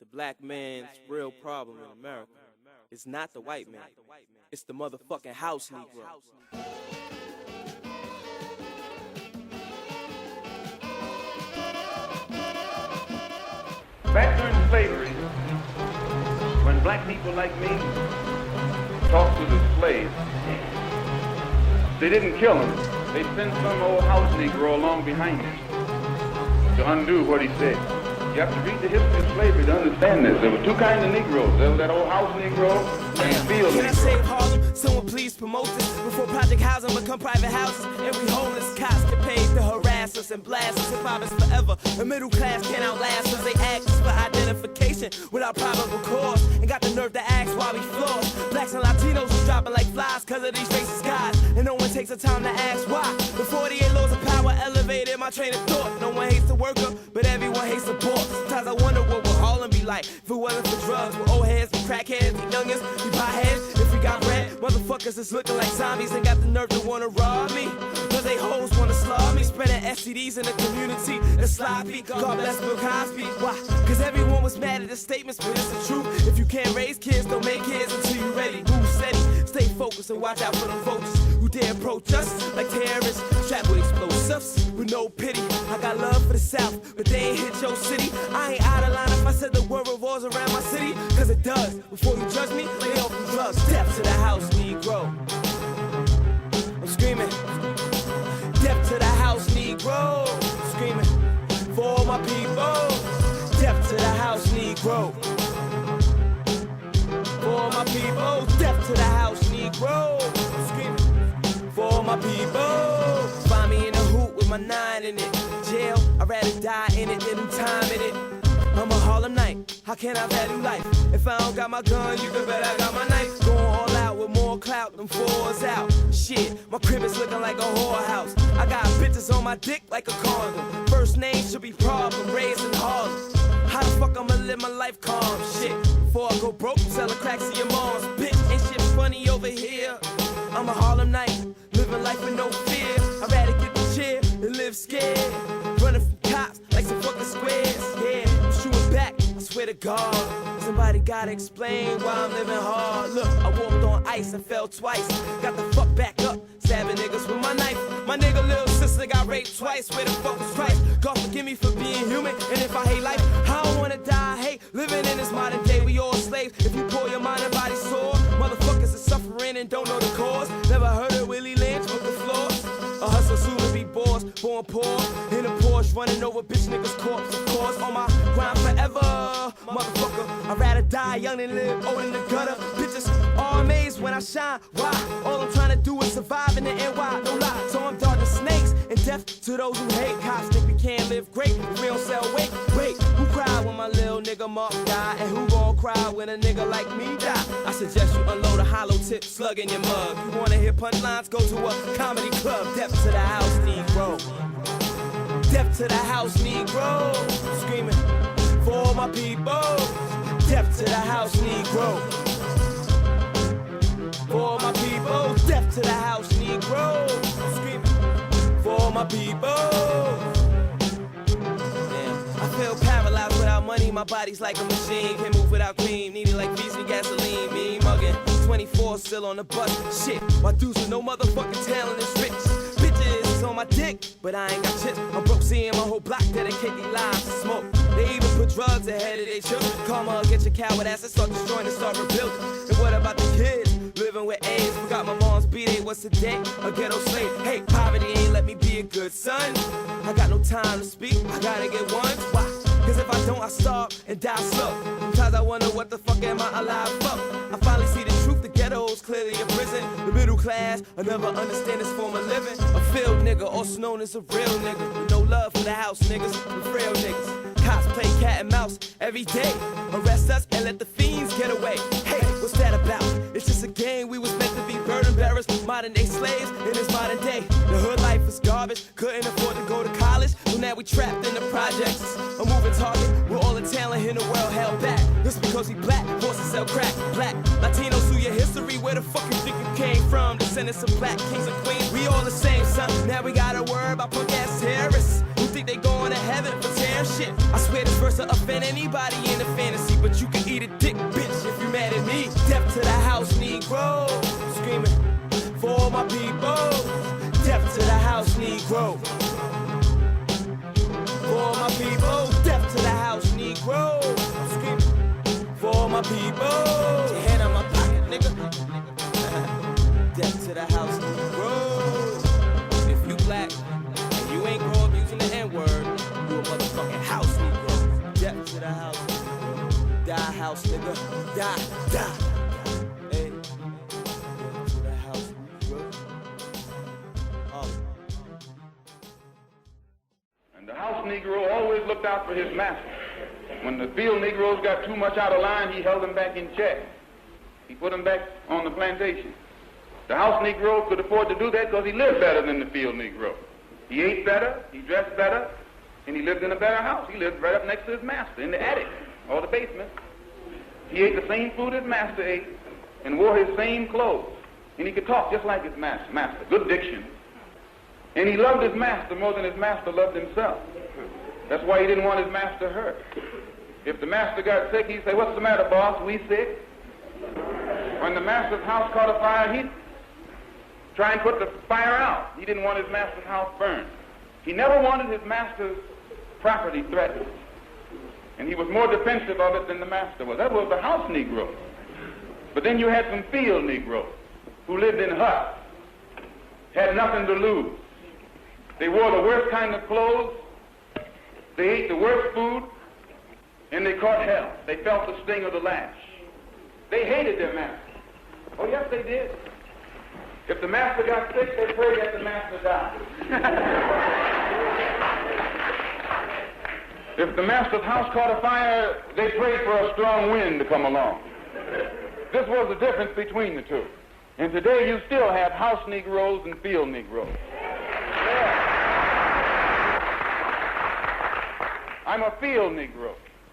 The black man's real problem in America is not the white man. It's the motherfucking house Negro. Back during slavery, when black people like me talked to the slaves, they didn't kill him. They sent some old house Negro along behind him to undo what he said. You have to read the history of slavery to understand this. There were two kinds of Negroes. There was that old house Negro and field Can I Negro. save Harlem? Someone please promote this before project housing become private houses. Every homeless cops get paid to harass us and blast us. Hip-hop is forever. The middle class can't outlast us. They ask us for identification without probable cause and got the nerve to ask why we flawed. Blacks and Latinos is dropping like flies cause of these racist guys, and no one takes the time to ask why. The 48 laws of power elevated my train of thought. No one hates the worker, but everyone hates the boss. Sometimes I wonder what would Harlem be like if it wasn't for drugs. With old heads, with crackheads, with youngins, we buy heads. If we got bread, motherfuckers is looking like zombies and got the nerve to wanna rob me. Cause they hoes wanna slob me, spreading STDs in the community. It's sloppy, God bless Bill Cosby. Why? Cause everyone was mad at the statements, but it's the truth. If you can't raise kids, don't make kids until you ready. Who said it? Stay focused and watch out for them vultures who dare approach us like terrorists, strapped with explosives with no pity. I got love for the South, but they ain't hit your city. I ain't out of line if I said the world revolves around my city, cause it does. Before you judge me, lay off the drugs. Step to the house, Negro. I'm screaming. Step to the house, Negro. I'm screaming. For all my people. Step to the house, Negro. For all my people. Step to the house, Negro. I'm screaming. For all my people. Find me in the hoop with my 9 in it. Jail, I'd rather die in it than do time in it. I'm a Harlem night, how can I value life? If I don't got my gun, you can bet I got my knife. Going all out with more clout than fours out. Shit, my crib is looking like a whorehouse. I got bitches on my dick like a condom. First name should be problem, raised in Harlem. How the fuck I'ma live my life calm? Shit, before I go broke, selling cracks to your moms. Bitch, ain't shit funny over here. I'm a Harlem night, living life with no fear. I'd rather get the chair than live scared. Running from cops like some fucking squares. Yeah, I'm shooting back, I swear to God. Somebody gotta explain why I'm living hard. Look, I walked on ice and fell twice. Got the fuck back up, stabbing niggas with my knife. My nigga little sister got raped twice. Where the fuck was Christ? God forgive me for being human. And if I hate life, I don't wanna die. I hate living in this modern day. We all slaves. If you pull your mind and body sore, motherfuckers are suffering and don't know the cause. Never heard of Willie Lynch with the floors. A hustler soon to be boss, born poor. In a Porsche, running over bitch niggas' corpse. Of course, on my grind forever, motherfucker. I'd rather die young than live old in the gutter. Bitches all amazed when I shine. Why? All I'm trying to do is survive in the NY, no lie. So I'm dodging snakes and death to those who hate. Cops think we can't live great if we don't sell weight. Wait, who cried when my little nigga Mark died? And who gon' cry when a nigga like me die? I suggest you unload a hollow tip slug in your mug. You wanna hear punchlines? Go to a comedy club. Depth to the house, Negro. Depth to the house, Negro. Screaming for all my people. Depth to the house, Negro. For all my people. Depth to the house, Negro. Screaming for all my people. I feel paralyzed without money, my body's like a machine. Can't move without cream, needed like Beasley gasoline. Me mugging, 24 still on the bus. Shit, my dudes with no motherfucking talent is rich. Bitches is on my dick, but I ain't got chips. I'm broke seeing my whole block dedicate their lives to smoke. They even put drugs ahead of their children. Karma, get your coward ass and start destroying and start rebuilding. And what about the kids living with AIDS? Forgot my mom's B-Day, what's today? A ghetto slave. Hey, poverty ain't let me be a good son. I got no time to speak, I gotta get one. Why? Cause if I don't, I starve and die slow. Sometimes I wonder what the fuck am I alive for? I finally see the truth, the ghetto's clearly a prison. The middle class, I never understand this form of living. A field nigga, also known as a real nigga. With no love for the house niggas, with frail niggas. Cops play cat and mouse every day. Arrest us and let the fiends get away. Hey, what's that about? It's just a game, we was meant to be burden bearers. Modern day slaves in this modern day. The hood life is garbage, couldn't afford to go to college. So now we trapped in the projects. A moving target, with all the talent in the world held back. Just because we black, forced to sell crack. Black Latinos through your history, where the fuck you think you came from? Descendants of black kings and queens, we all the same, son. Now we gotta worry about punk ass terrorists who think they going to heaven for tearing shit. I swear this verse will offend anybody in the fantasy my people. Put your hand on my pocket, nigga. Death to the house Negro. If you black and you ain't grow up using the N-word, you a motherfucking house Negro. Death to the house Negro. Die house nigga. Die. Hey. Death to the house Negro. And the house Negro always looked out for his master. When the field Negroes got too much out of line, he held them back in check. He put them back on the plantation. The house Negro could afford to do that because he lived better than the field Negro. He ate better, he dressed better, and he lived in a better house. He lived right up next to his master in the attic or the basement. He ate the same food his master ate and wore his same clothes. And he could talk just like his master. Good diction. And he loved his master more than his master loved himself. That's why he didn't want his master hurt. If the master got sick, he'd say, "What's the matter, boss? We sick?" When the master's house caught a fire, he'd try and put the fire out. He didn't want his master's house burned. He never wanted his master's property threatened. And he was more defensive of it than the master was. That was the house Negro. But then you had some field Negroes who lived in huts, had nothing to lose. They wore the worst kind of clothes, they ate the worst food, and they caught hell. They felt the sting of the lash. They hated their master. Oh, yes, they did. If the master got sick, they prayed that the master died. If the master's house caught a fire, they prayed for a strong wind to come along. This was the difference between the two. And today you still have house Negroes and field Negroes. Yeah. I'm a field Negro.